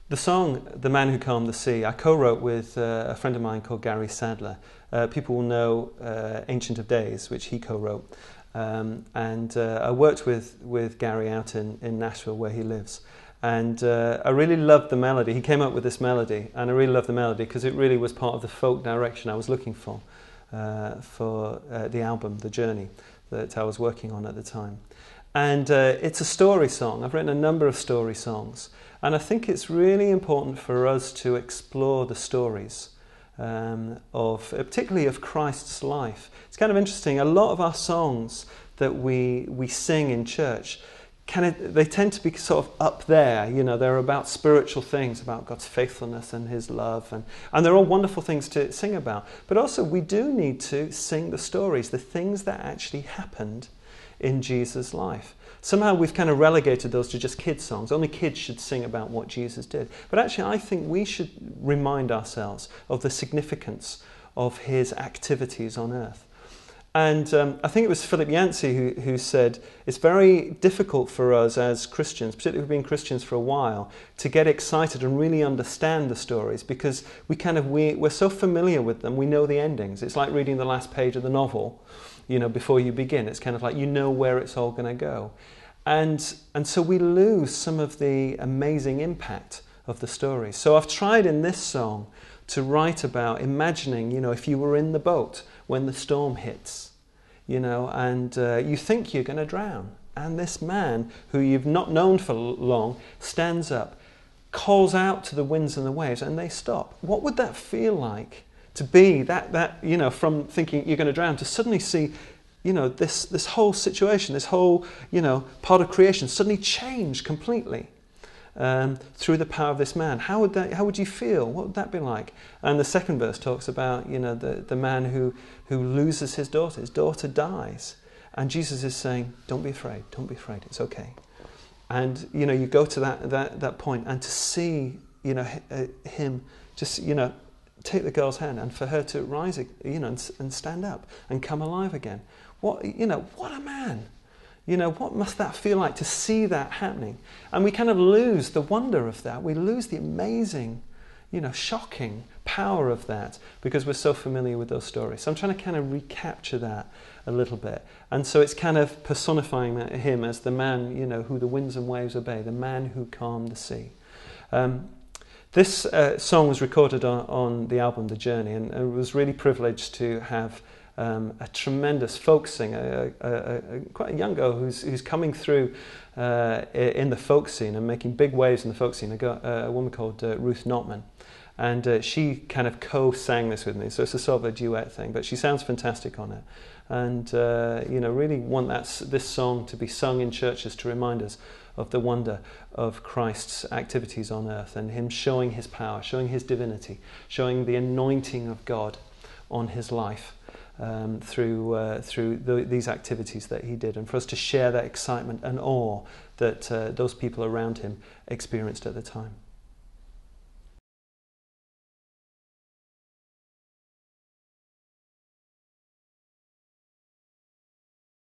The song, The Man Who Calmed the Sea, I co-wrote with a friend of mine called Gary Sadler. People will know Ancient of Days, which he co-wrote. I worked with Gary out in Nashville, where he lives. And I really loved the melody. He came up with this melody, and I really loved the melody because it really was part of the folk direction I was looking for the album, The Journey, that I was working on at the time. And it's a story song. I've written a number of story songs. And I think it's really important for us to explore the stories particularly of Christ's life. It's kind of interesting. A lot of our songs that we sing in church, they tend to be sort of up there. You know, they're about spiritual things, about God's faithfulness and His love, and they're all wonderful things to sing about. But also, we do need to sing the stories, the things that actually happened in Jesus' life. Somehow we've kind of relegated those to just kids' songs. Only kids should sing about what Jesus did. But actually, I think we should remind ourselves of the significance of His activities on earth. And I think it was Philip Yancey who said, it's very difficult for us as Christians, particularly if we've been Christians for a while, to get excited and really understand the stories because we're so familiar with them, we know the endings. It's like reading the last page of the novel, you know, before you begin. It's kind of like you know where it's all going to go. And so we lose some of the amazing impact of the story. So I've tried in this song to write about imagining, you know, if you were in the boat when the storm hits, you know, and you think you're going to drown. And this man, who you've not known for long, stands up, calls out to the winds and the waves, and they stop. What would that feel like to be that you know, from thinking you're going to drown to suddenly see, you know, this whole situation, this whole, you know, part of creation suddenly change completely through the power of this man? How would you feel? What would that be like? And the second verse talks about, you know, the man who loses his daughter. His daughter dies, and Jesus is saying, "Don't be afraid. Don't be afraid. It's okay." And you know, you go to that point, and to see, you know, him just, you know, take the girl's hand, and for her to rise, you know, and stand up and come alive again. What a man! You know, what must that feel like to see that happening? And we kind of lose the wonder of that. We lose the amazing, you know, shocking power of that because we're so familiar with those stories. So I'm trying to kind of recapture that a little bit. And so it's kind of personifying him as the man, you know, who the winds and waves obey, the man who calmed the sea. This song was recorded on the album The Journey, and I was really privileged to have a tremendous folk singer, quite a young girl who's coming through in the folk scene and making big waves in the folk scene. I got a woman called Ruth Notman, and she kind of co-sang this with me. So it's a sort of a duet thing, but she sounds fantastic on it. And you know, really want this song to be sung in churches to remind us of the wonder of Christ's activities on earth and Him showing His power, showing His divinity, showing the anointing of God on His life. Through these activities that He did, and for us to share that excitement and awe that those people around Him experienced at the time.